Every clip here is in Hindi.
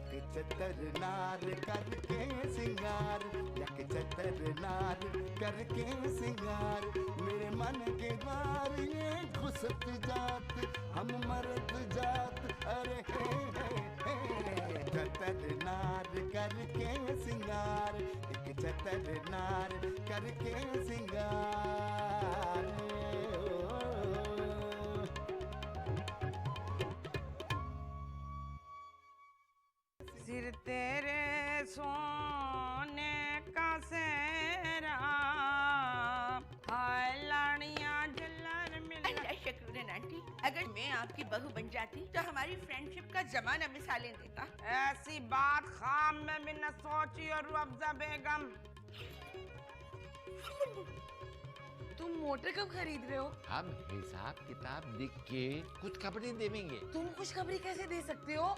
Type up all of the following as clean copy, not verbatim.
एक चतर नार करके सिंगार, एक चतर नार करके सिंगार, मेरे मन के द्वार ये घुसत जात, हम मरद जात, अरे हे चतर नार करके सिंगार, एक चतर नार करके सिंगार। सिर तेरे सोने का सेरा, हाय लाड़ियाँ जल्लर मिल। शक्रुद्दीन आंटी, अगर मैं आपकी बहू बन जाती तो हमारी फ्रेंडशिप का जमाना मिसालें देता। ऐसी बात खाम में भी न सोची और अफजा बेगम। तुम मोटर कब खरीद रहे हो? हम हिसाब किताब लिख के कुछ खबरें देवेंगे। तुम खुशखबरी कैसे दे सकते हो?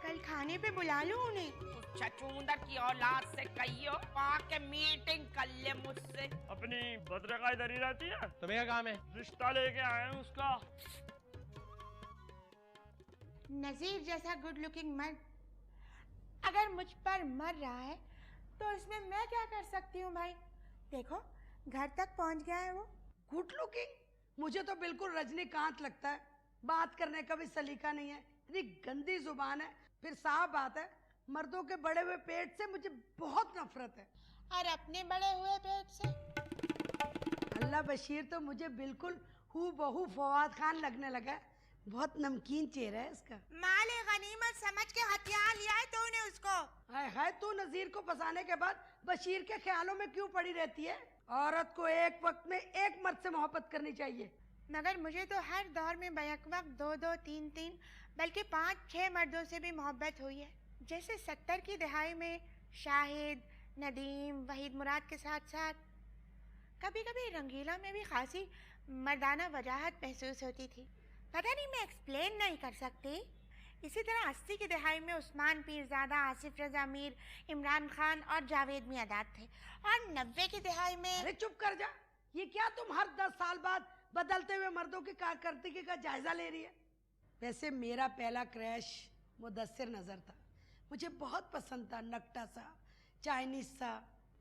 कल खाने पे बुला लो उन्हें। छछूंदर की औलाद से कहियो पाके मीटिंग कर ले मुझसे। अपनी भद्रका इधर ही रहती है। तुम्हें क्या काम है? रिश्ता लेके आए हैं उसका। नजीर जैसा गुड लुकिंग मर्द अगर मुझ पर मर रहा है तो इसमें मैं क्या कर सकती हूँ भाई? देखो घर तक पहुँच गया है वो। Good looking? मुझे तो बिल्कुल रजनीकांत लगता है। बात करने का भी सलीका नहीं है, इतनी गंदी जुबान है। फिर साफ बात है, मर्दों के बड़े हुए पेट से मुझे बहुत नफरत है। और अपने बड़े हुए पेट से? अल्लाह बशीर तो मुझे बिल्कुल हूबहू फवाद खान लगने लगा है। बहुत नमकीन चेहरा है इसका। माले गनीमत समझ के हथियार लिया है तूने उसको। हाय हाय, तू नजीर को फंसाने के बाद बशीर के ख्यालों में क्यों पड़ी रहती है? औरत को एक वक्त में एक मर्द से मोहब्बत करनी चाहिए। मगर मुझे तो हर दौर में बैक वक्त 2-2, 3-3 बल्कि 5-6 मर्दों से भी मोहब्बत हुई है। जैसे 70 की दहाई में शाहिद, नदीम, वहीद मुराद के साथ साथ कभी कभी रंगीला में भी खासी मर्दाना वजाहत महसूस होती थी। पता नहीं, मैं एक्सप्लेन नहीं कर सकती। इसी तरह 80 की दहाई में उस्मान पीरजादा, आसिफ रजा मीर, इमरान खान और जावेद मियाँदाद थे। और 90 की दहाई में... अरे चुप कर जा। ये क्या तुम हर 10 साल बाद बदलते हुए मर्दों की कारकर्दगी का जायजा ले रही है? वैसे मेरा पहला क्रैश मुदस्सिर नजर था। मुझे बहुत पसंद था, नकटा सा, चाइनीज सा।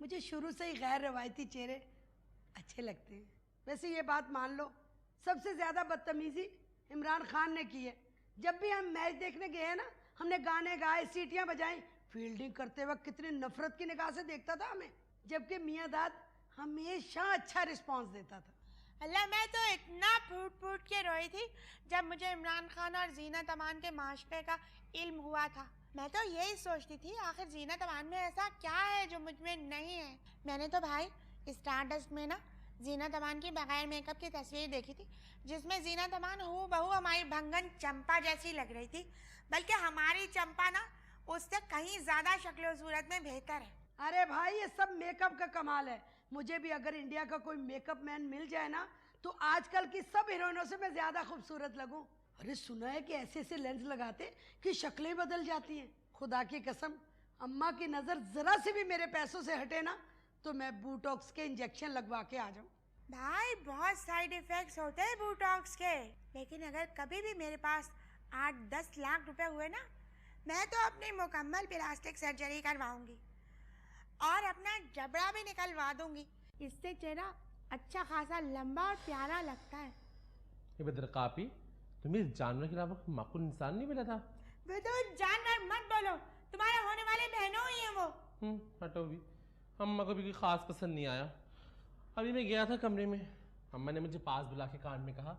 मुझे शुरू से ही गैर रवायती चेहरे अच्छे लगते हैं। वैसे ये बात मान लो, सबसे ज्यादा बदतमीजी इमरान खान ने की है। जब भी हम मैच देखने गए हैं ना, हमने गाने गाए, सीटियां बजाई, फील्डिंग करते वक्त कितनी नफरत की निगाह से देखता था हमें, जबकि मियाँदाद हमेशा अच्छा रिस्पॉन्स देता था। अल्लाह, मैं तो इतना फूट फूट के रोई थी जब मुझे इमरान खान और जीनत अमान के माशरे का इल्म हुआ था। मैं तो यही सोचती थी, आखिर जीनत अमान में ऐसा क्या है जो मुझ में नहीं है। मैंने तो भाई स्टारडस्ट में ना जीनत अमान की बगैर मेकअप की तस्वीर देखी थी, जिसमें जीनत अमान हूबहू हमारी भंगन चंपा जैसी लग रही थी। बल्कि हमारी चंपा ना उससे कहीं ज्यादा शक्ल सूरत में बेहतर है। अरे भाई, ये सब मेकअप का कमाल है। मुझे भी अगर इंडिया का कोई मेकअप मैन मिल जाए ना, तो आजकल की सब हीरोइनों से मैं ज्यादा खूबसूरत लगूं। अरे सुना है कि ऐसे ऐसे लेंस लगाते कि शक्लें बदल जाती हैं। खुदा की कसम, अम्मा की नजर जरा से भी मेरे पैसों से हटे ना, तो मैं बोटॉक्स के इंजेक्शन लगवा के आ जाऊं। भाई बहुत साइड इफेक्ट्स होते हैं बोटॉक्स के, लेकिन अगर कभी भी मेरे पास 8-10 लाख रुपए हुए ना, मैं तो अपनी मुकम्मल प्लास्टिक सर्जरी करवाऊंगी और अपना जबड़ा भी निकलवा दूंगी। इससे चेहरा अच्छा खासा लंबा और प्यारा लगता है। ये बदरकापी, तुम्हें इस जानवर के अलावा माकूल इंसान नहीं मिला था? वो तो जानवर मत बोलो, तुम्हारे होने वाले बहनों ही है वो। हटो भी। अम्मा को भी कोई खास पसंद नहीं आया। अभी मैं गया था कमरे में, अम्मा ने मुझे पास बुला के कान में कहा,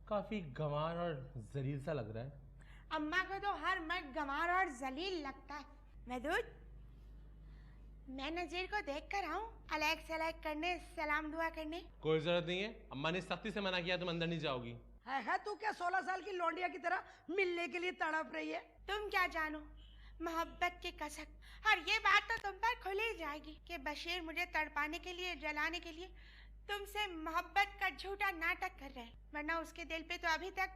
काफी गंवार और जलील सा लग रहा है। अम्मा को तो हर मर्द गंवार और जलील लगता है। महदूद, मैं नजीर को देख कर आऊं अलैक सलैक करने, सलाम दुआ करने? कोई जरूरत नहीं है, अम्मा ने सख्ती से मना किया, तुम अंदर नहीं जाओगी। है तू क्या 16 साल की लौंडिया की तरह मिलने के लिए तड़प रही है? तुम क्या जानो मोहब्बत की कसक। और ये बात तो तुम पर खुल ही जाएगी कि बशीर मुझे तड़पाने के लिए, जलाने के लिए तुमसे मोहब्बत का झूठा नाटक कर रहे हैं, वरना उसके दिल पे तो अभी तक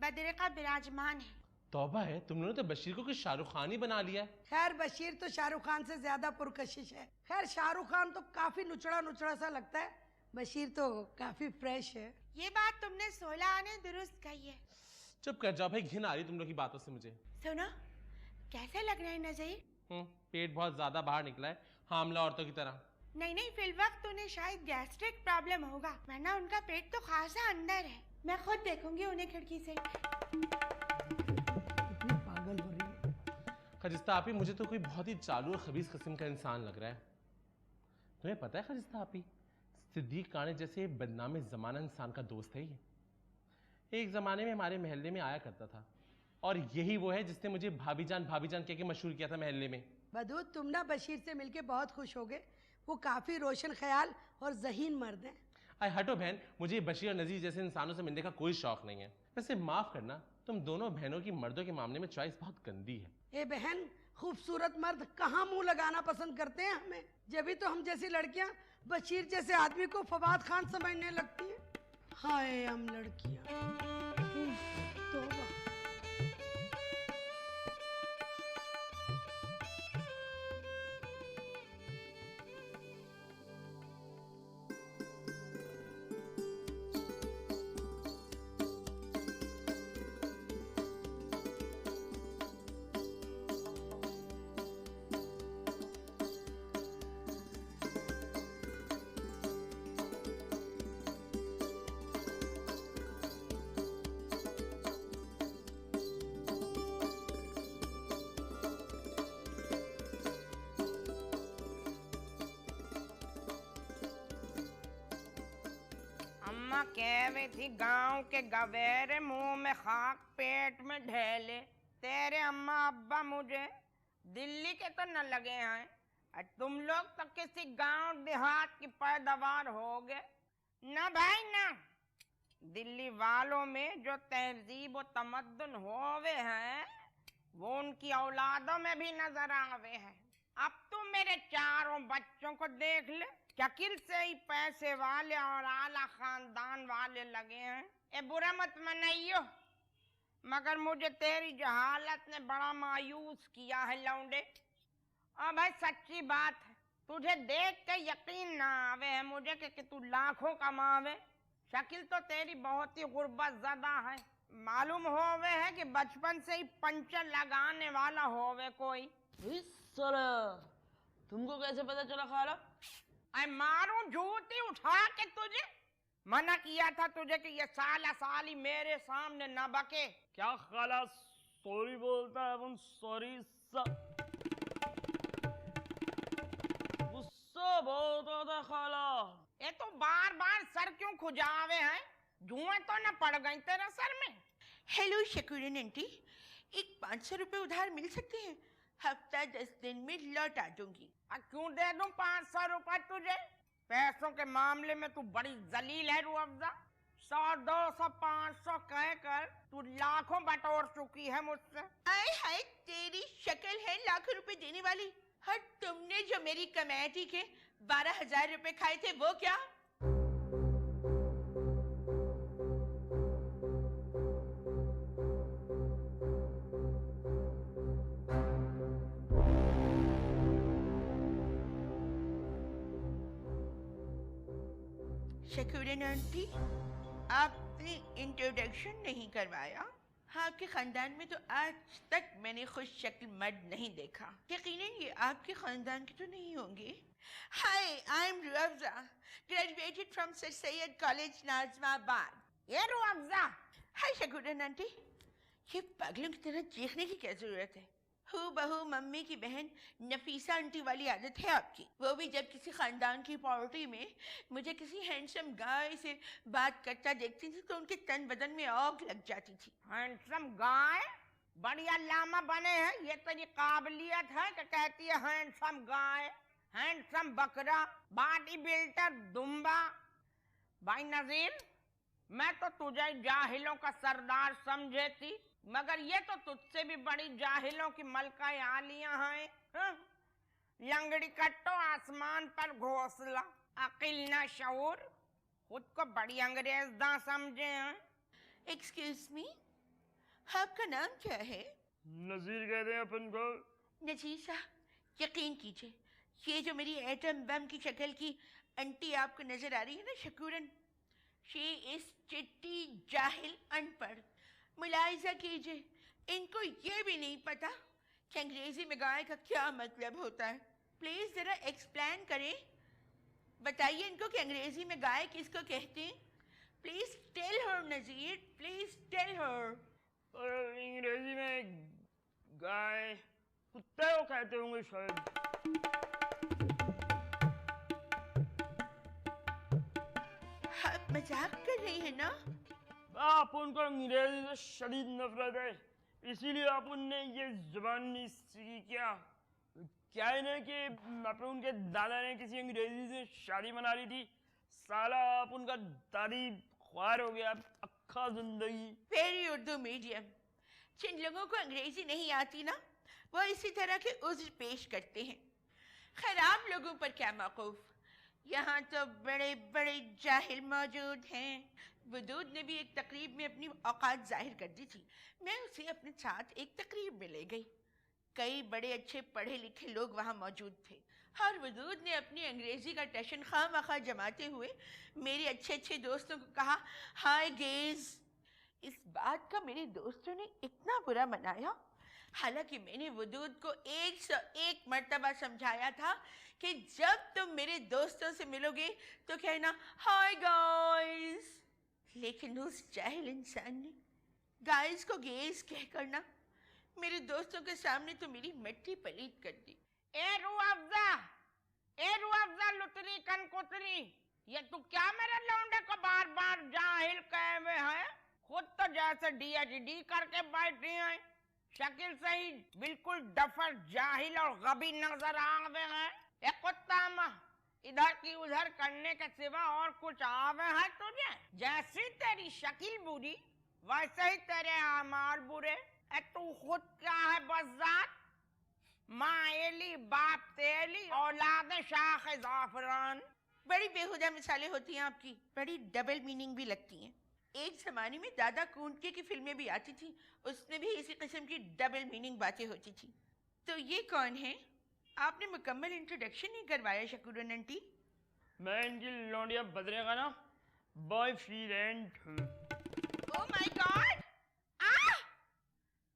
बदरिका विराजमान है। तौबा है, तुम लोगों ने तो बशीर को कुछ शाहरुख खान ही बना लिया। खैर बशीर तो शाहरुख खान से ज्यादा पुरकशिश है। खैर शाहरुख खान तो काफी नुचड़ा नुचड़ा सा लगता है, बशीर तो काफी फ्रेश है। ये बात तुमने 16 आने दुरुस्त कही है। चुप कर जाओ भाई, घिन आ रही तुम लोग की बातों से मुझे। सुनो, कैसे लग रहा है नज़ीर? पेट बहुत ज्यादा बाहर निकला है, हामला औरतों की तरह। नहीं, फिलवक्त उन्हें शायद गैस्ट्रिक प्रॉब्लम होगा, वरना उनका पेट तो खासा अंदर है। मैं खुद देखूंगी उन्हें खिड़की से। इतनी पागल हो रही है। खजिस्ता आपी, मुझे तो कोई बहुत ही चालू और खबीज किस्म का इंसान लग रहा है। तुम्हें पता है खजिस्ता आपी, सिद्दीक काने जैसे बदनाम जमाना इंसान का दोस्त है ये। एक जमाने में हमारे मोहल्ले में आया करता था, और यही वो है जिसने मुझे भाभी जान कह के मशहूर किया था मोहल्ले में। बदू, तुम ना बशीर से मिलके बहुत खुश हो गए। वो काफी रोशन ख्याल और ज़हीन मर्द हैं। अरे हटो बहन, मुझे बशीर और नजीर जैसे इंसानों से मिलने का कोई शौक नहीं है। वैसे माफ करना, तुम दोनों बहनों की मर्दों के मामले में चॉइस बहुत गंदी है। ए बहन, खूबसूरत मर्द कहाँ मुंह लगाना पसंद करते हैं हमें। जब भी तो हम जैसी लड़कियां बशीर जैसे आदमी को फवाद खान समझने लगती हैं। हाय हम लड़कियां। तौबा। अम्मा कह रही थी गांव के गवेरे मुंह में खाक पेट में ढेले। तेरे अम्मा अब्बा मुझे दिल्ली के तो न लगे हैं, और तुम लोग तो किसी गांव देहात की पैदावार होगे ना भाई ना। दिल्ली वालों में जो तहजीब और तमद्दुन होवे हैं वो उनकी औलादों में भी नजर आवे हैं। अब तुम मेरे चारों बच्चों को देख ले, शकील से ही पैसे वाले और आला खानदान वाले लगे हैं। ए बुरा मत मनाइयो, मगर मुझे तेरी जहालत ने बड़ा मायूस किया है लौंडे। और भाई सच्ची बात है, तुझे देख के यकीन ना आवे है मुझे कि तू लाखों कमावे। शकील तो तेरी बहुत ही गुर्बत ज़दा है। मालूम होवे है कि बचपन से ही पंचर लगाने वाला होवे कोई। तुमको कैसे पता चला खाला? आई मारूं जूती उठा के तुझे। मना किया था तुझे कि ये साला साली मेरे सामने न बके। क्या खाला सॉरी बोलता है? सॉरी गुस्सा बहुत होता खाला। ये तो बार बार सर क्यों खुजावे हैं? जुएं तो न पड़ गई तेरे सर में? हेलो शकूरन आंटी, एक 500 रुपए उधार मिल सकते हैं? हफ्ता 10 दिन में लौट आ दूंगी। क्यों दे दूं 500 रुपए तुझे? पैसों के मामले में तू बड़ी जलील है रूअफ़ज़ा। 100, 200, 500 कह कर तू लाखों बटोर चुकी है मुझसे। आए हाय, तेरी शक्ल है लाखों रुपए देने वाली। हर तुमने जो मेरी कमेटी के 12,000 रुपए खाए थे वो क्या? शकूरन आंटी, आपने इंट्रोडक्शन नहीं करवाया। आपके खानदान में तो आज तक मैंने खुश शक्ल मर्द नहीं देखा। यकीनन ये आपके खानदान के तो नहीं होंगे। Hi, I am Rooh Afza, graduated from sir Syed college Nazimabad. ये रूअफ़ज़ा। हाय शकूरन आंटी, ये पागलों की तरह चीखने की क्या जरूरत है? हूँ बहू मम्मी की बहन नफीसा आंटी वाली आदत है आपकी। वो भी जब किसी खानदान की पार्टी में मुझे किसी हैंडसम गाय से बात करता देखती थी तो उनके तन बदन में आग लग जाती थी। Handsome guy? बढ़िया लामा बने हैं, ये तेरी काबिलियत है कि कहती है हैंडसम गाय, हैंडसम बकरा, बॉडी बिल्डर दुम्बा। भाई नजीर, मैं तो तुझे जाहिलों का सरदार समझे थी, मगर ये तो तुझसे भी बड़ी जाहिलों की मलका आलियां हैं। लंगड़ी कट्टो आसमान पर घोंसला, अकिल न शऊर, खुद को बड़ी अंग्रेजदा समझे हैं। एक्सक्यूज मी, आपका नाम क्या है? नजीर कहते हैं अपन को। नजीर साहब, यकीन कीजिए, ये जो मेरी एटम बम की शक्ल की आंटी आपको नजर आ रही है ना शकूरन, शी इज चिट्टी जाहिल अनपढ़। मुलाहिजा कीजिए, इनको ये भी नहीं पता कि अंग्रेजी में गाय का क्या मतलब होता है? प्लीज जरा एक्सप्लेन करें, बताइए इनको कि अंग्रेजी में गाय किसको कहते हैं। Please tell her Nazir, please tell her. और अंग्रेजी में गाय कुत्ते को कहते होंगे शायद। आप मजाक कर रही हैं ना? आप उनको अंग्रेजी से शदीद नफरत है, इसीलिए आप उनने ये जुबान नहीं सीखी क्या? क्या है ना कि अपने उनके दादा ने किसी अंग्रेजी से शादी बना ली थी, साला आप उनका दादी ख्वार हो गया अक्खा जिंदगी। Very Urdu medium. जिन लोगों को अंग्रेजी नहीं आती ना, वो इसी तरह के उज्र पेश करते हैं। खराब लोगों पर क्या मौकूफ, यहाँ तो बड़े बड़े जाहिल मौजूद हैं। वदूद ने भी एक तकरीब में अपनी औकात जाहिर कर दी थी। मैं उसे अपने साथ एक तकरीब में ले गई। कई बड़े अच्छे पढ़े लिखे लोग वहाँ मौजूद थे और वदूद ने अपनी अंग्रेजी का टशन खामखा जमाते हुए मेरे अच्छे अच्छे दोस्तों को कहा, हाय गेज। इस बात का मेरे दोस्तों ने इतना बुरा मनाया, हालांकि मैंने वदूद को 101 मर्तबा समझाया था कि जब तुम मेरे दोस्तों से मिलोगे तो कहना हाय गाइस, लेकिन उस जाहिल इंसान ने गाइस को गेज कहकर ना मेरे दोस्तों के सामने तो मेरी मिट्टी पलीत कर दी। ए रुअफ़ज़ा लुतरी कनकुतरी, ये तू क्या मेरे लौंडे को बार बार जाहिल कहे हुए है? खुद तो जैसे DHD करके बैठी है, शक्ल से ही बिल्कुल डफर जाहिल और गबी नजर आवे हैं। ए कुत्ता माँ, इधर की उधर करने के सिवा और कुछ आवे है तुझे? जैसी तेरी शक्ल बुरी वैसे ही तेरे आमाल बुरे। ए तू खुद क्या है बज़ात? माँ एली बाप तेली औलाद शाख ज़ाफ़रान। बड़ी बेहुदा मिसालें होती हैं आपकी, बड़ी डबल मीनिंग भी लगती हैं। एक जमाने में दादा कूंटके की फिल्में भी आती थी, उसमें भी इसी किस्म की डबल मीनिंग बातें होती थी। तो ये कौन है? आपने मुकम्मल इंट्रोडक्शन नहीं करवाया शकूरन आंटी। मैं इनकी लौंडिया बदरे का ना बॉयफ्रेंड हूँ। Oh my god,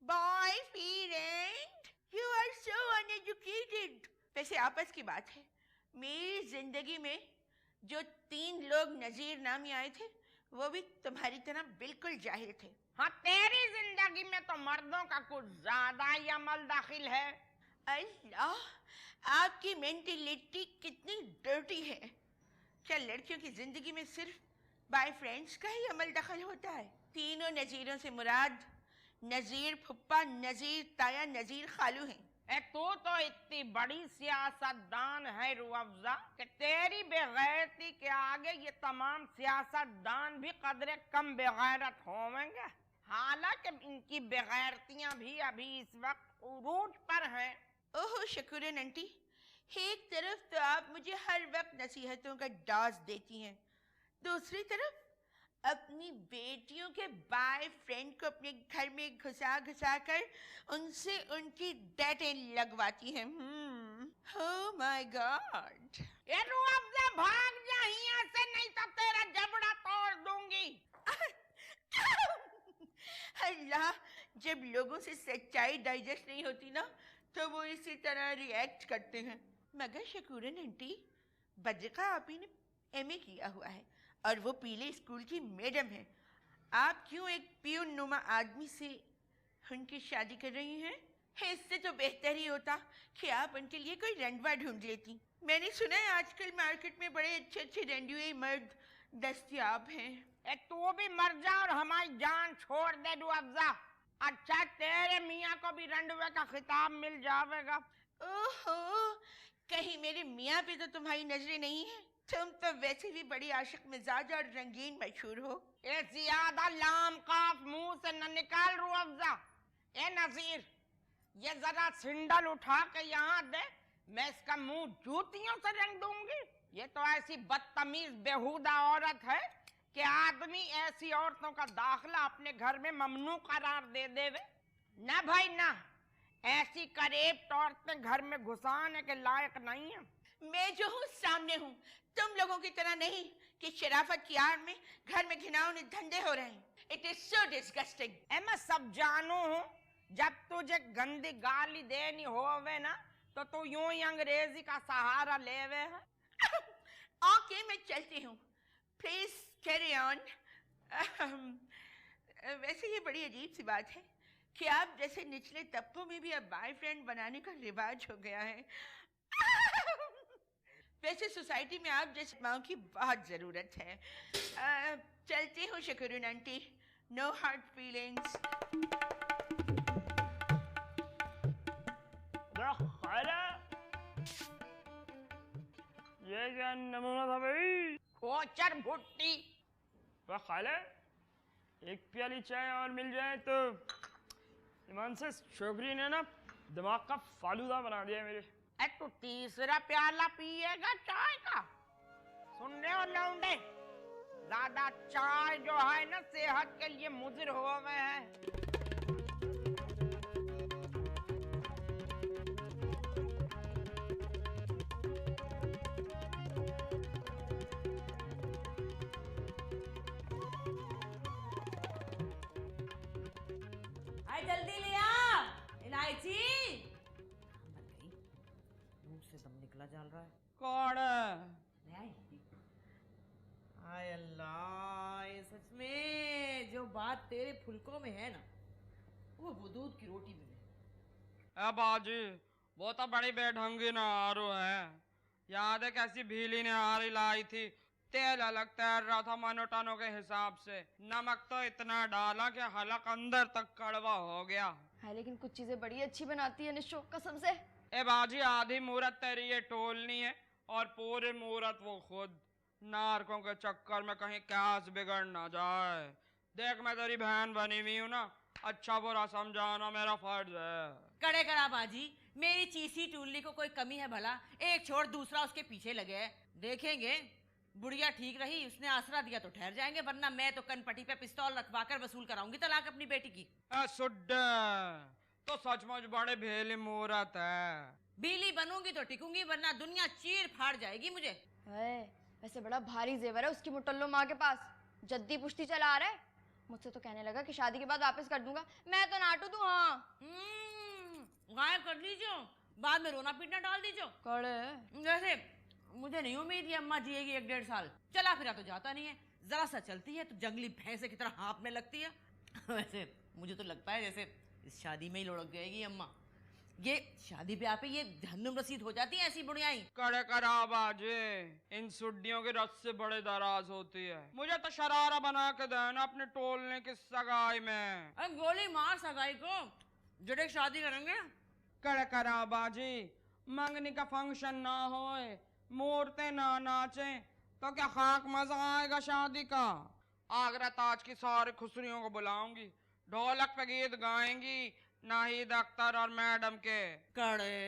boyfriend, you are so uneducated. वैसे आपस की बात है, मेरी जिंदगी में जो 3 लोग नजीर नामी आए थे वो भी तुम्हारी तरह बिल्कुल जाहिल थे। हाँ, तेरी जिंदगी में तो मर्दों का कुछ ज्यादा ही अमल दाखिल है। अल्लाह, आपकी मेंटेलिटी कितनी डर्टी है। क्या लड़कियों की जिंदगी में सिर्फ बॉयफ्रेंड्स का ही अमल दखल होता है? तीनों नजीरों से मुराद नजीर फुप्पा, नजीर ताया, नजीर खालू हैं। ए तू तो इतनी बड़ी सियासतदान है रुअफ़ज़ा कि तेरी बेगैरती के आगे ये तमाम सियासतदान भी कदरे कम बेगैरत होंगे। हालांकि इनकी बेगैरतियां भी अभी इस वक्त उरूज पर हैं। ओहो शकूरन आंटी, एक तरफ तो आप मुझे हर वक्त नसीहतों का डोज देती हैं, दूसरी तरफ अपनी बेटियों के बॉयफ्रेंड को अपने घर में घुसा घुसा कर उनसे उनकी डेटें लगवाती हैं। ओह माय गॉड। ये रुअफ़ज़ा भाग जा यहाँ से, नहीं तो तेरा जबड़ा तोड़ दूंगी। अल्लाह, जब लोगों से सच्चाई डाइजेस्ट नहीं होती ना तो वो इसी तरह रिएक्ट करते हैं। मगर शकूरन आंटी, बद्रिका आपी ने MA किया हुआ है और वो पीले स्कूल की मैडम है। आप क्यों एक पियून नुमा आदमी से उनकी शादी कर रही हैं? इससे तो बेहतर ही होता कि आप उनके लिए कोई रंडवा ढूंढ लेती। मैंने सुना है आजकल मार्केट में बड़े अच्छे अच्छे रंडुए मर्द दस्तयाब हैं। ए तू भी मर जा और हमारी जान छोड़ दे रुअफ़ज़ा। अच्छा, तेरे मियाँ को भी रंडवे का खिताब मिल जाएगा। ओहो, कहीं मेरे मियाँ पे तो तुम्हारी नजरें नहीं है? तुम तो वैसे भी बड़ी आशिक मिजाज और रंगीन मशहूर हो। ए ज्यादा लाम काफ मुंह से न निकाल रुअफ़ज़ा। ए नज़ीर, ये जरा सिंडल उठा के यहाँ दे, मैं इसका मुंह जूतियों से रंग दूंगी। ये तो ऐसी बदतमीज बेहुदा औरत है कि आदमी ऐसी औरतों का दाखिला अपने घर में ममनू करार दे देवे। ना भाई ना, ऐसी करेब औरतें घर में घुसाने के लायक नहीं है। मैं जो हूँ सामने हूँ, तुम लोगों की तरह नहीं कि शराफत की आड़ में घर में घिनौने धंधे हो रहे हैं। It is so disgusting. मैं सब जानू हूँ जब तुझे गंदी गाली देनी होवे ना तो तू यूं ही अंग्रेजी का सहारा लेवे है। ओके, मैं चलती हूँ। Please carry on. वैसे ये बड़ी अजीब सी बात है कि आप जैसे निचले तबकों में भी अब बॉयफ्रेंड बनाने का रिवाज हो गया है। वैसे सोसाइटी में आप जैसे माँ की बहुत जरूरत है। चलती हूँ Shakroon aunty. No hard feelings. खाला, ये क्या नमूना था भाई? कोचर भुट्टी। खाला, एक प्याली चाय और मिल जाए तो ईमान से छोकरी ने ना दिमाग का फालूदा बना दिया मेरे। तू तीसरा प्याला पिएगा चाय का? सुन रहे हो लौंडे, ज्यादा चाय जो है ना सेहत के लिए मुजिर होवे है। आए जल्दी ले आ इलायची। मुंह से दम निकला जा रहा है। कौन? ले आई। हाय अल्लाह, ये सच में जो बात तेरे फुलकों में है ना, वो दूध की रोटी में है। अब बाजी, वो तो बड़ी बेढंगी नहारू है। याद है कैसी भीली निहारी लाई थी, तेल अलग तैर रहा था मनोटानों के हिसाब से। नमक तो इतना डाला कि हलक अंदर तक कड़वा हो गया है। लेकिन कुछ चीजें बड़ी अच्छी बनाती है निशो, कसम से। ए बाजी, आधी मूरत तेरी ये टोलनी है और पूरी मूरत वो खुद। नारकों के चक्कर में कहीं कैस बिगड़ ना जाए। देख, मैं तेरी बहन बनी हुई हूँ ना, अच्छा बुरा समझाना मेरा फर्ज है। कड़े कड़ा बाजी, मेरी चीसी टूलनी को कोई कमी है भला? एक छोड़ दूसरा उसके पीछे लगे है। देखेंगे, बुढ़िया ठीक रही, उसने आसरा दिया तो ठहर जाएंगे, वरना मैं तो कनपट्टी पे पिस्तौल रखवाकर वसूल कराऊंगी तलाक अपनी बेटी की। सुड्डे, तो सचमुच बड़े भेली मूरत है। बीली बनूंगी तो टिकूंगी, वरना दुनिया चीर फाड़ जाएगी मुझे। वैसे बड़ा भारी जेवर है उसकी मुटल्लो माँ के पास। जद्दी पुश्ती चला आ रहा है। मुझसे तो कहने लगा कि शादी के बाद वापस कर दूंगा। मैं तो नाटू दूं। हाँ, गायब कर दीजिए, बाद में रोना पीटना डाल दीजिए। कड़े। वैसे मुझे नहीं उम्मीद है अम्मा जिएगी 1-1.5 साल। चला फिरा तो जाता नहीं है, जरा सा चलती है तो जंगली भैंसे की तरह हाँफने लगती है। वैसे मुझे तो लगता है जैसे इस शादी में ही लुढ़क जाएगी अम्मा। ये शादी ब्याह पे ये जहन्नुम रसीद हो जाती है ऐसी बुढ़ियाई। कड़े करा बाजे, इन सुड्डियों की रस से बड़े दराज होती है। मुझे तो शरारा बना के देना अपने टोलने की सगाई में। अरे गोली मार सगाई को, जड़े शादी करेंगे। कड़े करा बाजी, मंगनी का फंक्शन ना होए, मूर्तें ना नाचे तो क्या खाक मजा आएगा शादी का? आगरा ताज की सारी खुसरियों को बुलाऊंगी, ढोलक पे गीत गाएंगी नाहिद अख्तर और मैडम के। कड़े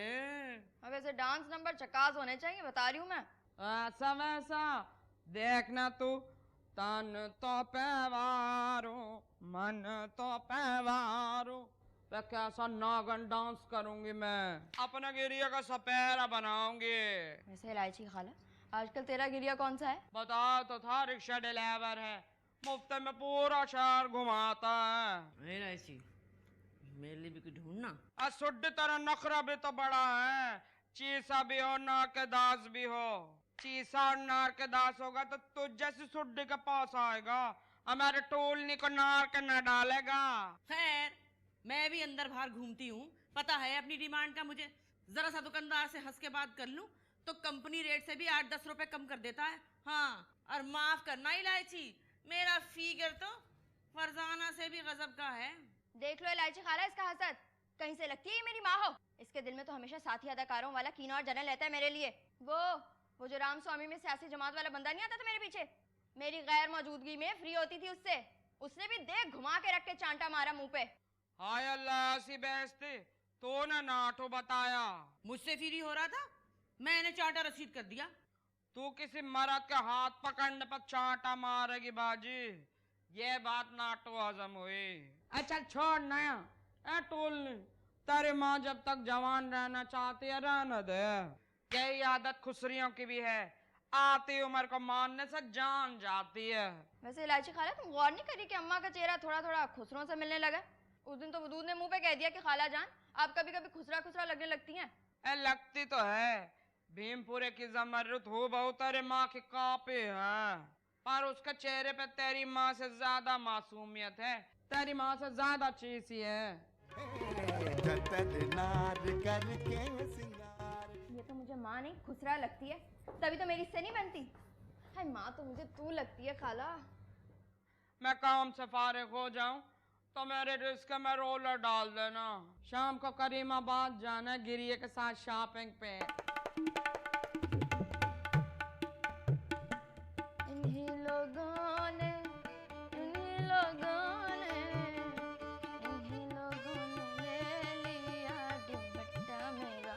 अब ऐसे डांस नंबर चकास होने चाहिए, बता रही हूँ मैं। ऐसा वैसा देखना तू, तन तो पैवारो मन तो पैवारो, तो कैसा नागन डांस करूंगी मैं, अपना गिरिया का सपेरा बनाऊंगी। वैसे इलायची खाला, आजकल तेरा गिरिया कौन सा है? बता तो था, रिक्शा ड्राइवर है, मुफ्त में पूरा शहर घुमाता है। इलायची, मेरे लिए भी कुछ ढूंढना। सुड्ड तरह नखरा भी तो बड़ा है, चीसा भी हो नार के दास भी हो। चीसा और नार के दास होगा तो तुझ जैसी सुड्डी के पास आएगा, हमारे टोलनी को नार के न डालेगा। खैर, मैं भी अंदर बाहर घूमती हूँ, पता है अपनी डिमांड का मुझे। जरा सा दुकानदार से हंस के बात कर लूं तो कंपनी रेट से भी 8-10 रुपए कम कर देता है। हाँ, और माफ करना इलायची, मेरा फिगर तो फरजाना से भी गजब का है। देख लो इलायची खाला इसका हसद, कहीं से लगती है ये मेरी माँ हो। इसके दिल में तो हमेशा साथी अदाकारों वाला कीना और जलन रहता है मेरे लिए। वो जो राम स्वामी में सियासी जमात वाला बंदा नहीं आता था मेरे पीछे, मेरी गैर मौजूदगी में फ्री होती थी उससे, उसने भी देख घुमा के रख के चांटा मारा मुंह पे। हाय अल्लाह, सी बेइज्जती तो ना नाटो बताया। मुझसे फ्री हो रहा था, मैंने चांटा रसीद कर दिया। तू किसी मर्द के हाथ पकड़ने पर चांटा मारेगी बाजी, ये बात नाटो हजम हुई। अच्छा छोड़ नया, टोलनी तेरी माँ जब तक जवान रहना चाहती है रहने दे। यही आदत खुसरियों की भी है, आती उम्र को मानने से जान जाती है। वैसे इलायची खाला, तुम गौर नहीं करी कि अम्मा का चेहरा थोड़ा थोड़ा खुसरों से मिलने लगा? उस दिन तो वदूद ने मुंह पे कह दिया कि खाला जान आप कभी कभी खुसरा खुसरा लगने लगती हैं। लगती तो है, भीमपुरे की जमरुत हो बहुत तेरे माँ के कांपे हैं, पर उसके चेहरे पे तेरी माँ से ज्यादा मासूमियत है, तेरी माँ से ज्यादा चीसी है। नार करके सिंगार। ये तो मुझे माँ नहीं खुसरा लगती है, तभी तो मेरी इससे नहीं बनती। हाय माँ तो मुझे तू लगती है खाला। मैं काम से फारिग हो जाऊं तो मेरे रिस्क में रोलर डाल देना। शाम को करीमाबाद जाना गिरिये के साथ शॉपिंग पे। इन्हीं लोगों ने ले लिया दुपट्टा मेरा।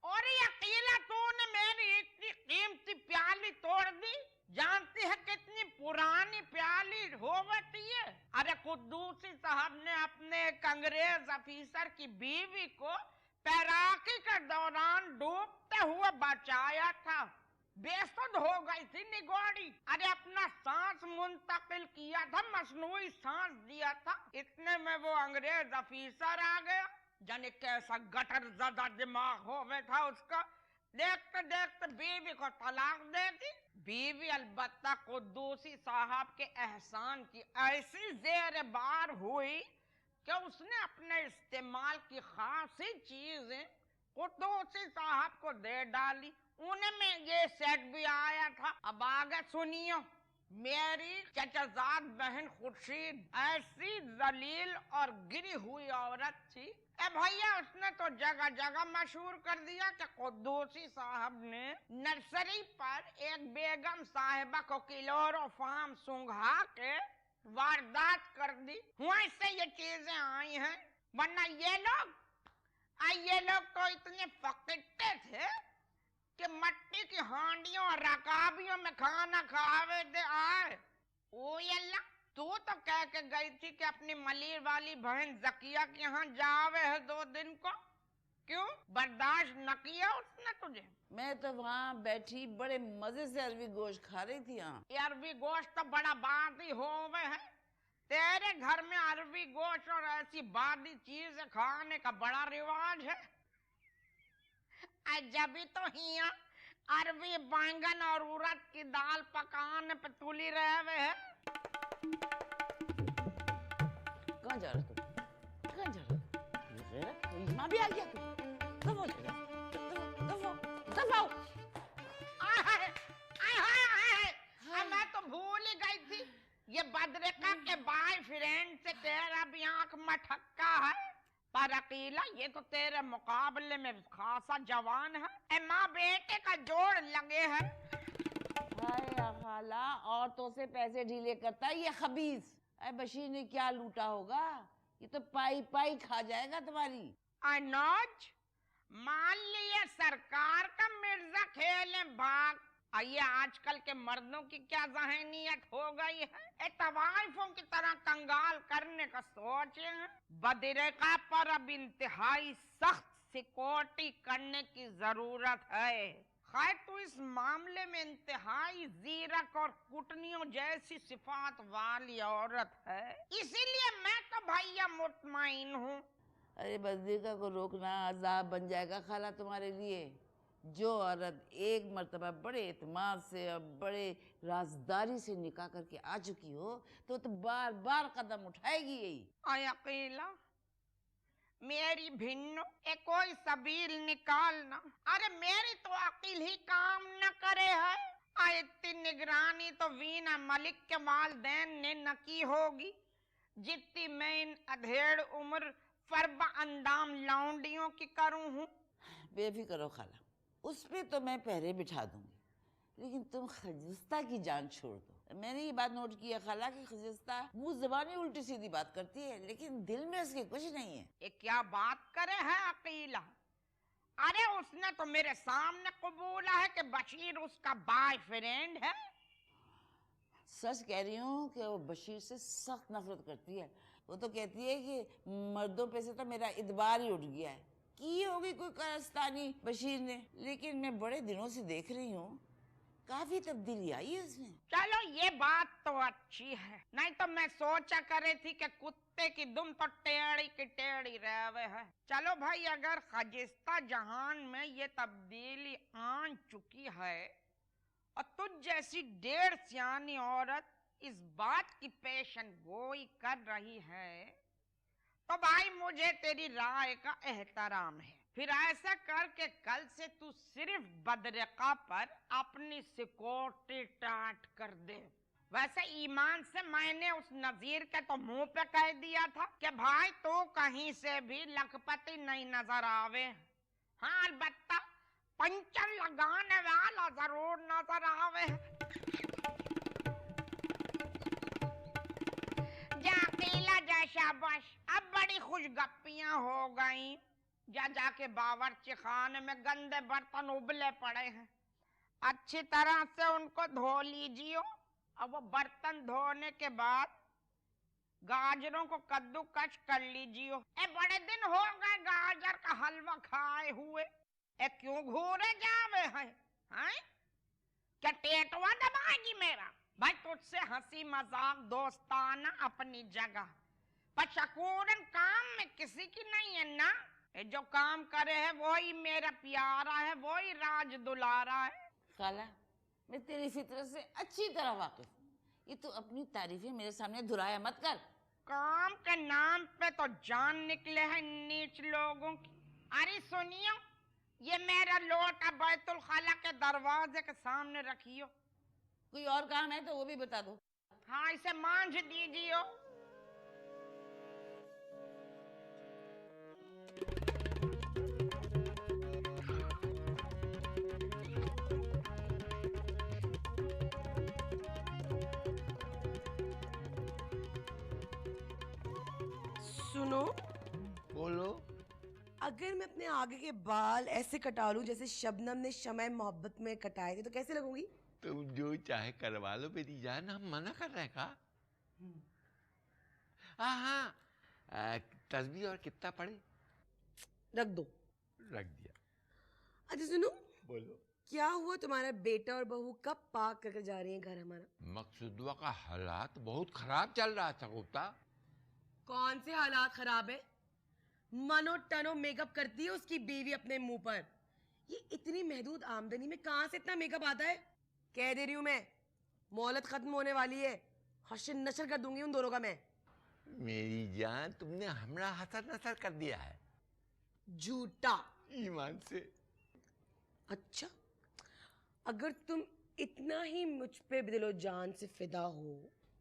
और ये अकेला तूने मेरी इतनी कीमती प्याली तोड़ दी। जानती है कितनी पुरानी प्याली हो गई है। अरे कुद्दूसी साहब ने अपने एक अंग्रेज अफीसर की बीवी को तैराकी के दौरान डूबते हुए बचाया था। बेसुध हो गई थी निगोड़ी। अरे अपना सांस मुंतकिल किया था, मसनूई सांस दिया था। इतने में वो अंग्रेज अफीसर आ गया। जाने कैसा गटर ज़दा दिमाग हो गया था उसका। देखते देखते बीवी को तलाक दे दी। बीवी अलबत्ता कुद्दूसी साहब के एहसान की ऐसी जेर बार हुई कि उसने अपने इस्तेमाल की खासी चीजें कुद्दूसी साहब को दे डाली। उनमें ये सेट भी आया था। अब आगे सुनियो। मेरी चचाजाद बहन खुर्शीद ऐसी जलील और गिरी हुई औरत थी। ए भैया उसने तो जगह जगह मशहूर कर दिया कि कुद्दूसी साहब ने नर्सरी पर एक बेगम साहिबा को क्लोरोफार्म सूंघा के वारदात कर दी। वहीं से ये चीजें आई हैं, वरना ये लोग तो इतने फकीटे थे कि मट्टी की हांडियों और रकाबियों में खाना खावे दे आए। ओ अल्लाह, तू तो कह के गई थी कि अपनी मलीर वाली बहन जकिया के यहाँ जावे है 2 दिन को। क्यों बर्दाश्त न किया उसने तुझे? मैं तो वहाँ बैठी बड़े मजे से अरबी गोश्त खा रही थी। यहाँ अरबी गोश्त तो बड़ा बादी हो गए है। तेरे घर में अरबी गोश्त और ऐसी बादी चीज खाने का बड़ा रिवाज है। जब तो हिया अरबी बैंगन और उड़द की दाल पकाने पे तुली रहे है। कहाँ जा रहा तू? कहाँ जा रहा? माँ भी आ गया तू? दफो दफो। मैं तो भूल ही गई थी ये बदरिका के बॉयफ्रेंड से तेरा भी आंख मटक्का है। पर अकेला ये तो तेरे मुकाबले में खासा जवान है। ए माँ बेटे का जोड़ लगे है। हाय खाला, औरतों से पैसे ढीले करता है ये खबीस। बशीर ने क्या लूटा होगा? ये तो पाई पाई खा जाएगा तुम्हारी। अनाज मान लिया सरकार का मिर्जा खेले भाग। ये आजकल के मर्दों की क्या जहनीयत हो गई है। ए तवाइफों की तरह कंगाल करने का सोचे हैं। बदरिका पर अब इंतहाई सख्त सिक्योरिटी करने की जरूरत है। खैर तू इस मामले में इंतहाई जीरक और कुटनियों जैसी सिफात वाली औरत है, इसीलिए मैं तो भैया मुतमईन हूँ। अरे बदरिका को रोकना अजाब बन जाएगा खाला तुम्हारे लिए। जो औरत एक मर्तबा बड़े एतमाद से और बड़े राजदारी से निकाह करके आ चुकी हो तो बार बार कदम उठाएगी यही। आय अकेला मेरी भिन्नो ए कोई सबील निकालना। अरे मेरी तो अकील ही काम न करे है। आय इतनी निगरानी तो वीना मलिक के वालदैन ने न की होगी जितनी मैं इन अधेड़ उम्र फरबा अंदाम लौंडियों की करूं हूँ। बेफिक्र हो खाला, उस पे तो मैं पहरे बिठा दूंगी, लेकिन तुम खजिस्ता की जान छोड़ दो। मैंने ये बात नोट की है खाला कि खजिस्ता मुंह ज़बानी उल्टी सीधी बात करती है, लेकिन दिल में उसके कुछ नहीं है। ये क्या बात करे है अकीला? अरे उसने तो मेरे सामने कबूला है कि बशीर उसका बॉयफ्रेंड है। सच कह रही हूँ कि वो बशीर से सख्त नफरत करती है। वो तो कहती है कि मर्दों पे से तो मेरा इतबार ही उठ गया है। की होगी कोई कारस्तानी बशीर ने, लेकिन मैं बड़े दिनों से देख रही हूँ काफी तब्दीली आई है उसमें। चलो ये बात तो अच्छी है, नहीं तो मैं सोचा करे थी कि कुत्ते की दुम तो टेढ़ी की टेढ़ी रहे है। चलो भाई, अगर खजिस्ता जहान में ये तब्दीली आ चुकी है और तुझ जैसी 1.5 सियानी औरत इस बात की पेशन गोई कर रही है तो भाई मुझे तेरी राय का एहतराम है। फिर ऐसा कर के कल से तू सिर्फ बदरिका पर अपनी सिकोटी टाट कर दे। वैसे ईमान से मैंने उस नजीर के तो मुंह पे कह दिया था कि भाई तू कहीं से भी लखपति नहीं नजर आवे। हाँ अलबत्ता पंचर लगाने वाला जरूर नजर आवे। अकेला जा शाबाश, अब बड़ी खुशगप्पियां हो गई। जाके बावर्ची खाने में गंदे बर्तन उबले पड़े हैं, अच्छी तरह से उनको धो लीजिए। अब वो बर्तन धोने के बाद गाजरों को कद्दूकस कर लीजिए। ए बड़े दिन हो गए गाजर का हलवा खाए हुए। ए क्यों घूरे जावे हैं? क्या टेटवा दबाएगी मेरा? भाई तुझसे हंसी मजाक दोस्ताना अपनी जगह, पर शकूरन काम में किसी की नहीं है ना। जो काम करे है वही मेरा प्यारा है, वही राज दुलारा है। खाला मैं तेरी फितरत से अच्छी तरह वाकिफ हूँ, ये तू अपनी तारीफें मेरे सामने दुहराया मत कर। काम के नाम पे तो जान निकले हैं नीच लोगों की। अरे सुनियो, ये मेरा लोटा बैतुल खाला के दरवाजे के सामने रखियो। कोई और काम है तो वो भी बता दो। हाँ इसे मांझ दीजिए। सुनो, बोलो। अगर मैं अपने आगे के बाल ऐसे कटा लूं जैसे शबनम ने शमए मोहब्बत में कटाए थे तो कैसे लगूंगी? तुम जो चाहे करवा लो मेरी जान, हम मना कर रहे हैं का? हाँ, तस्बीह और कितना पढ़े? रख दो। रख दिया। अच्छा सुनो, बोलो। क्या हुआ तुम्हारा बेटा और बहू कब पाक करके जा रही हैं घर हमारा? मकसूदवा का हालात बहुत खराब चल रहा था गुप्ता। कौन से हालात खराब है? मनो टनो मेकअप करती है उसकी बीवी अपने मुंह पर। ये इतनी महदूद आमदनी में कहां से इतना मेकअप आता है? कह दे रही हूं मैं, मोहलत खत्म होने वाली है, हश्र नशर कर दूंगी उन दोनों का मैं। मेरी जान, तुमने हमरा हसर नसर कर दिया है झूठा ईमान से। अच्छा, अगर तुम इतना ही मुझ पे दिलो जान से फिदा हो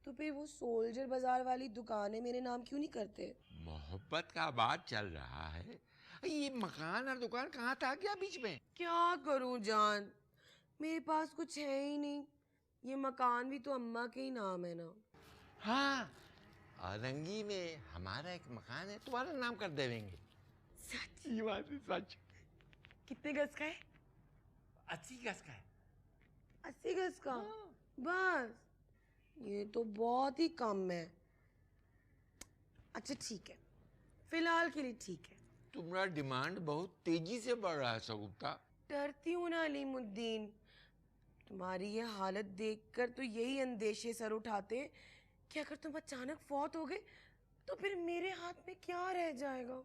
तो फिर वो सोल्जर बाजार वाली दुकानें मेरे नाम क्यों नहीं करते? मोहब्बत का बात चल रहा है, ये मकान और दुकान कहाँ था क्या बीच में? क्या करूं जान, मेरे पास कुछ है ही नहीं। ये मकान भी तो अम्मा के ही नाम है ना। हाँ, औरंगी में हमारा एक मकान है, तुम्हारा नाम कर देंगे। सच? ये बात है सच। कितने गज का है? 80 गज का है। 80 गज का? बस, ये तो बहुत ही कम है। अच्छा ठीक है, फिलहाल के लिए ठीक है। तुम्हारा डिमांड बहुत तेजी से बढ़ रहा है सगुप्ता। डरती हूँ ना अलीमुद्दीन, तुम्हारी ये हालत देखकर तो यही अंदेशे सर उठाते कि अगर तुम अचानक फौत हो गए तो फिर मेरे हाथ में क्या रह जाएगा।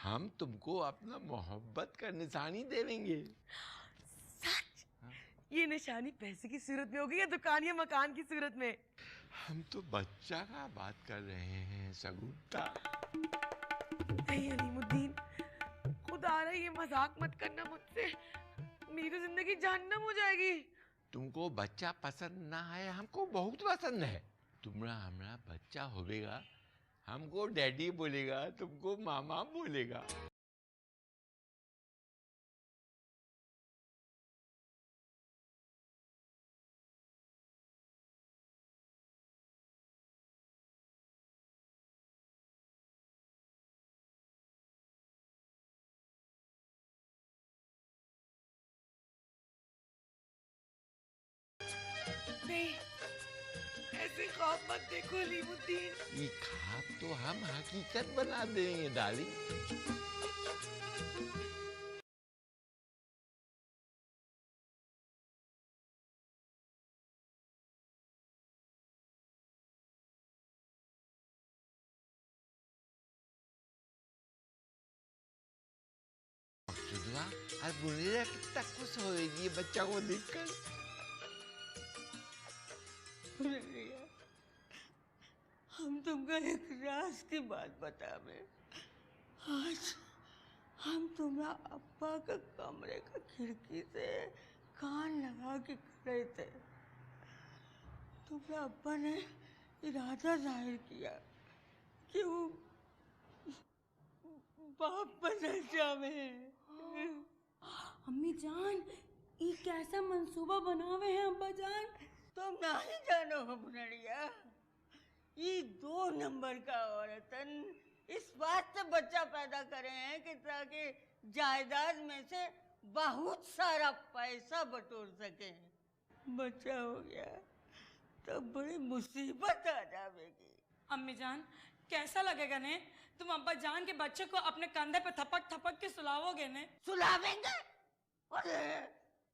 हम तुमको अपना मोहब्बत का निशानी देवेंगे। सच? ये निशानी पैसे की सूरत में होगी या दुकान या मकान की सूरत में? हम तो बच्चा का बात कर रहे हैं सगुफ्ता। नहीं अलीमुद्दीन, खुदा रहा ये मजाक मत करना मुझसे, मेरी तो जिंदगी जहन्नम हो जाएगी। तुमको बच्चा पसंद ना है, हमको बहुत पसंद है। तुम्हारा हमारा बच्चा होवेगा, हमको डैडी बोलेगा, तुमको मामा बोलेगा। नहीं, ऐसे ख्वाब मत देखो अलीमुद्दीन। ये ख्वाब तो हम हकीकत बना देंगे डार्लिंग। और बुनेरा कितना खुश होगी बच्चा को देखकर। हम तुमको एक राज की बात बतावे। आज हम तुम्हारा अब्बा का कमरे का खिड़की से कान लगा के खड़े थे। तुम्हारा अब्बा ने इरादा जाहिर किया कि वो बाप बनना चाहे। अम्मी जान, ये कैसा मंसूबा बनावे हैं अब्बा जान? तुम नहीं जानो हो बुनड़िया, ये 2 नंबर का औरतन इस बात से बच्चा पैदा करे हैं कि ताकि जायदाद में से बहुत सारा पैसा बटोर सके। बच्चा हो गया तो बड़ी मुसीबत आ जाएगी। अम्मी जान, कैसा लगेगा ने? तुम अब्बा जान के बच्चे को अपने कंधे पे थपक थपक के सुलाओगे ने? सुलावेंगे? अरे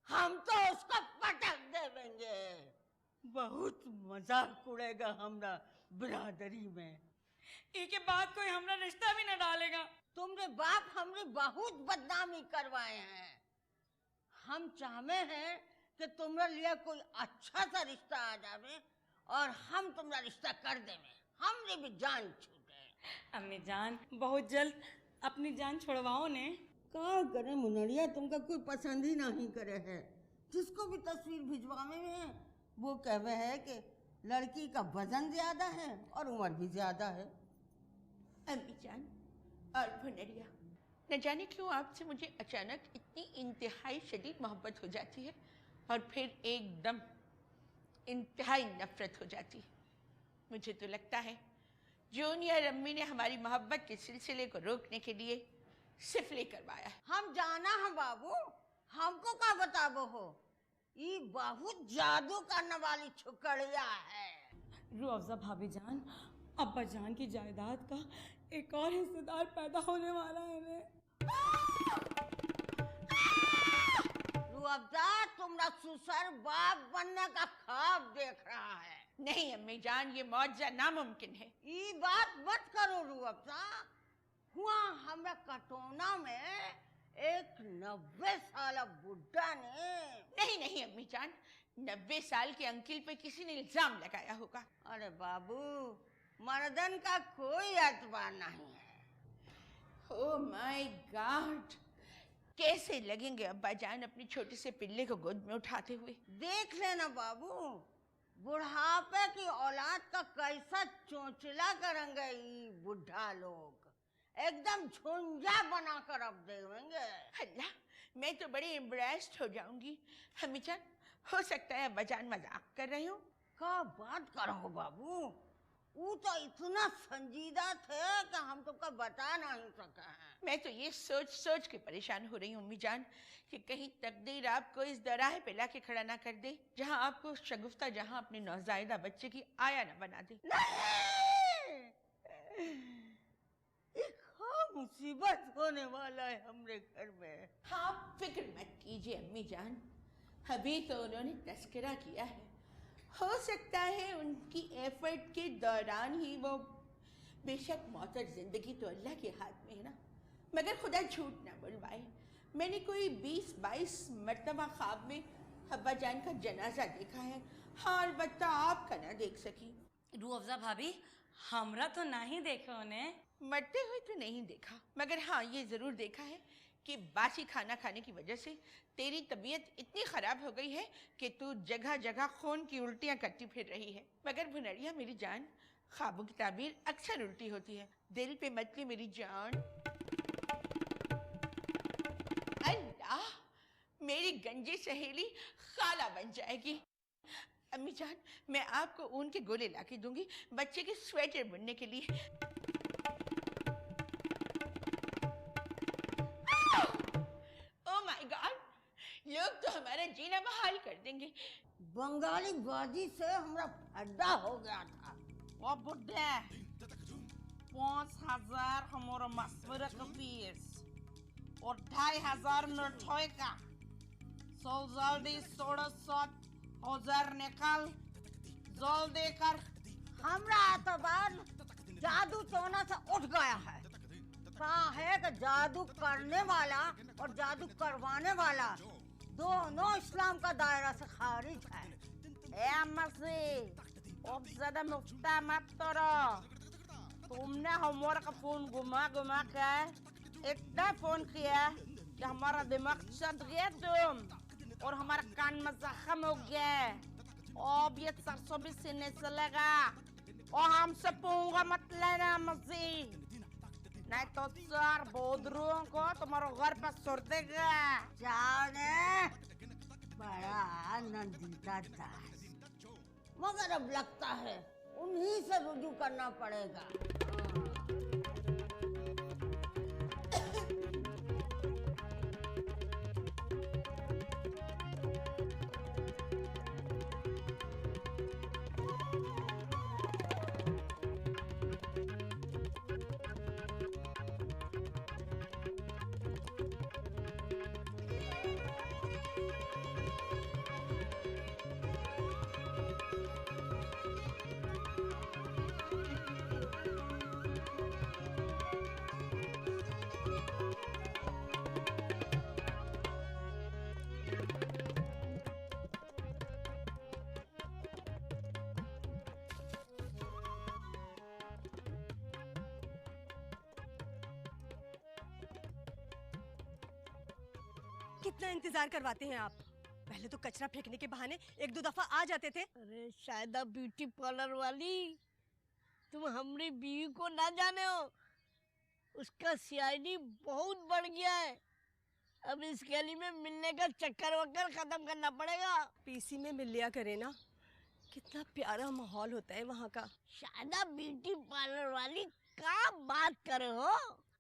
हम तो उसको पटक देवेंगे। बहुत मजाक उड़ेगा हमरा बिरादरी में। इसके बाद कोई हमरा रिश्ता भी न डालेगा। तुमरे बाप हमने बहुत बदनामी करवाए हैं। हम चाहते हैं कि तुम्हारे लिए कोई अच्छा सा रिश्ता आ जावे और हम तुम्हारा रिश्ता कर देवे, हमरे भी जान छूटे। अम्मी जान, बहुत जल्द अपनी जान छुड़वाओ ने। क्या करे मुनड़िया, तुमका कोई पसंद ही नहीं करे है। जिसको भी तस्वीर भिजवावे में वो कहवे है कि लड़की का वजन ज्यादा है और उम्र भी ज्यादा है। अम्मी जान और भुनरिया, न जाने क्यों आपसे मुझे अचानक इतनी इंतहाई शदीद मोहब्बत हो जाती है और फिर एकदम इंतहाई नफरत हो जाती है। मुझे तो लगता है जूनियर अम्मी ने हमारी मोहब्बत के सिलसिले को रोकने के लिए सिफली करवाया है। हम जाना है बाबू, हमको क्या बताबो हो, ये बहुत जादू करने वाली छुकड़िया है। रूह अफ़ज़ा भाभी जान, अब्बा जान की जायदाद का एक और हिस्सेदार पैदा होने वाला है ने। रूह अफ़ज़ा, तुम्हारा ससुर बाप बनने का ख्वाब देख रहा है। नहीं अम्मी जान, ये मौजज़ा नामुमकिन है। ये बात मत करो रूह अफ़ज़ा। हुआ हमरा कटोना में एक 90 साल बुढ़ा ने। नहीं नहीं अम्मी जान, 90 साल के अंकिल पे किसी ने इल्जाम लगाया होगा। अरे बाबू, मर्दन का कोई एतबार नहीं है। ओह माय गॉड, कैसे लगेंगे अब्बा जान अपने छोटे से पिल्ले को गोद में उठाते हुए। देख लेना बाबू, बुढ़ापे की औलाद का कैसा चोंचला करेंगे ये बुढ़ा लोग, एकदम झुंझा बनाकर अब देवेंगे। अल्लाह, मैं तो बड़ी इम्प्रेस्ड हो जाऊंगी। अम्मी जान, हो सकता है अब्बा जान मजाक कर रहे हो। क्या बात करो बाबू, वो तो इतना संजीदा थे कि हम तुमको बता नहीं सके हैं। मैं तो ये सोच सोच के परेशान हो रही हूँ अम्मी जान कि कहीं तकदीर आपको इस दराहे पे लाके खड़ा ना कर दे जहाँ आपको शगुफ्ता जहाँ अपने नौजायदा बच्चे की आया ना बना दे। मुसीबत होने वाला है हमरे घर में। हाँ, फिक्र मत कीजिए अम्मी जान, अभी तो उन्होंने तस्करा किया है। हो सकता है उनकी एफर्ट के दौरान ही वो, बेशक मौत और जिंदगी तो अल्लाह के हाथ में है ना, मगर खुदा झूठ ना बुलवाए, मैंने कोई 20-22 मरतबा ख्वाब में हब्बा जान का जनाजा देखा है। हाँ, अलबत्ता आपका ना देख सकी। रू अफ़ज़ा भाभी, हमरा तो नहीं देखा उन्हें। मरते हुए तो नहीं देखा, मगर हाँ ये ज़रूर देखा है कि बासी खाना खाने की वजह से तेरी तबीयत इतनी ख़राब हो गई है कि तू जगह जगह खून की उल्टियाँ करती फिर रही है। मगर भुनरिया मेरी जान, ख्वाबों की ताबीर अक्सर उल्टी होती है, दिल पे मत ले मेरी जान। अल्लाह, मेरी गंजी सहेली खाला बन जाएगी। अम्मी जान, मैं आपको ऊन के गोले लाके दूंगी बच्चे के स्वेटर बुनने के लिए। ओह माय गॉड, लोग तो हमारा जीना बहाल कर देंगे। बंगाली बाजी से हमारा फायदा हो गया था। ओ बुड्ढे, 5000 हमारा मशवरा का फीस और 2500 मिठाई का। सो जल्दी 7,500 निकाल, जल्दी कर। हमरा एतबार जादू टोना से उठ गया है। कहा है कि जादू करने वाला और जादू करवाने वाला दोनों इस्लाम का दायरा से खारिज है। ए मसीह, अब ज्यादा मुफ्ता मत करो। तुमने हमारा का फोन घुमा घुमा के इतना फोन किया कि हमारा दिमाग चट गया तुम, और हमारा कान में जख्म हो गया। अब ये सरसों भी सीने से लगा, और हमसे पूंगा मत लेना मसीह, नहीं तो 4 बोधरुओं को तुम्हारे घर पर सुर देगा। जाने बड़ा आनंदीता था, मगर अब लगता है उन्हीं से रुजू करना पड़ेगा। कितना इंतजार करवाते हैं आप? पहले तो कचरा फेंकने के बहाने 1-2 दफा आ जाते थे। अरे शायदा ब्यूटी पार्लर वाली, तुम हमारी बीवी को ना जाने हो, उसका सीआईडी बहुत बढ़ गया है। अब इस गली में मिलने का चक्कर वक्कर खत्म करना पड़ेगा। पीसी में मिल लिया करे ना, कितना प्यारा माहौल होता है वहाँ का। शायदा ब्यूटी पार्लर वाली क्या बात करे हो,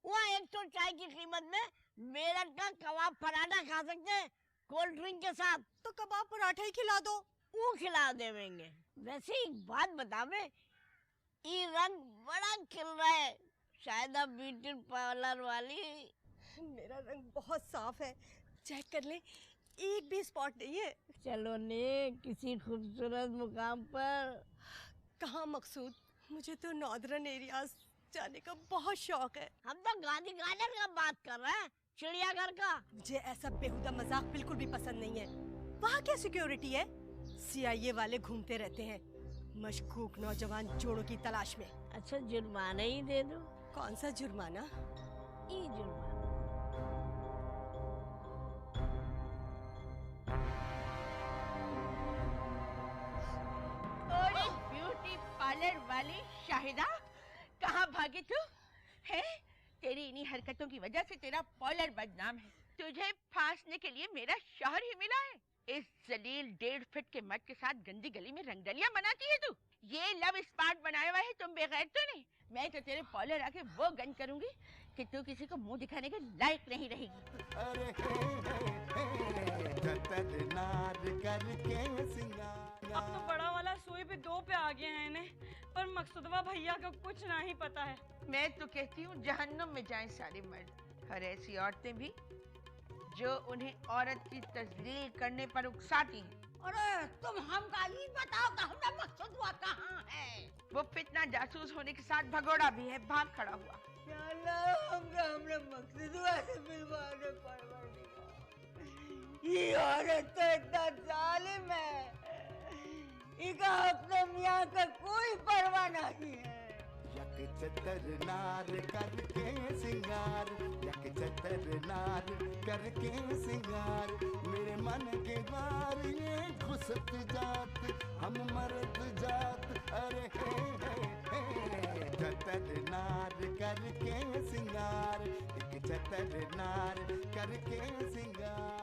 वहाँ 1 तो चाय की कीमत में मेरठ का कबाब पराठा खा सकते हैं कोल्ड ड्रिंक के साथ। तो कबाब पराठा ही खिला दो। वो खिला देंगे। वैसे एक बात बता, मैं ये रंग बड़ा खिल रहा है, शायद अब ब्यूटी पार्लर वाली। मेरा रंग बहुत साफ है, चेक कर ले, एक भी स्पॉट नहीं है। चलो ने किसी खूबसूरत मुकाम पर। कहाँ मकसूद? मुझे तो नॉर्दर्न एरियाज जाने का बहुत शौक है। हम तो गांधी गार्डन का बात कर रहे हैं, चिड़ियाघर का। मुझे ऐसा बेहुदा मजाक बिल्कुल भी पसंद नहीं है। वहाँ क्या सिक्योरिटी है? CIA वाले घूमते रहते हैं मशकूक नौजवान जोड़ों की तलाश में। अच्छा जुर्माना ही दे दो। कौन सा जुर्माना? ये जुर्माना। अरे ब्यूटी पार्लर वाली शाहिदा, कहाँ भागी तू? है तेरी इन्हीं हरकतों की वजह से तेरा पार्लर बदनाम है। तुझे फांसने के लिए मेरा शौहर ही मिला है। इस जलील 1.5 फीट के मर्द के साथ गंदी गली में रंगदलियां बनाती है तू। ये लव स्पॉट बनाया हुआ है, तुम बेगैर तो नहीं। मैं तो तेरे पार्लर आके वो गन करूंगी कि तू किसी को मुंह दिखाने के लायक नहीं रहेगी। अरे करके सिंगार। अब तो बड़ा वाला सुई पे 2 पे आ गए हैं इन्हें, पर मकसूदवा भैया का कुछ नहीं पता है। मैं तो कहती हूँ जहन्नुम में जाएं सारे मर्द और ऐसी औरतें भी जो उन्हें औरत की तजलील करने पर उकसाती हैं। अरे तुम हमका ये बताओ कि हमारा मकसूदवा कहाँ है? वो फितना जासूस होने के साथ भगोड़ा भी है, भाग खड़ा हुआ। या अल्लाह हमने मकसद हुआ से मिलवाने परवरदिगार। ये औरत तो इतना जालिम है, इनका अपने मियाँ का कोई परवाह नहीं है। यक चतर नार करके सिंगार, यक चतर नार करके सिंगार, मेरे मन के द्वार ये घुसत जात, हम मरद जात, अरे हे चतर नार करके सिंगार, एक चतर नार करके सिंगार।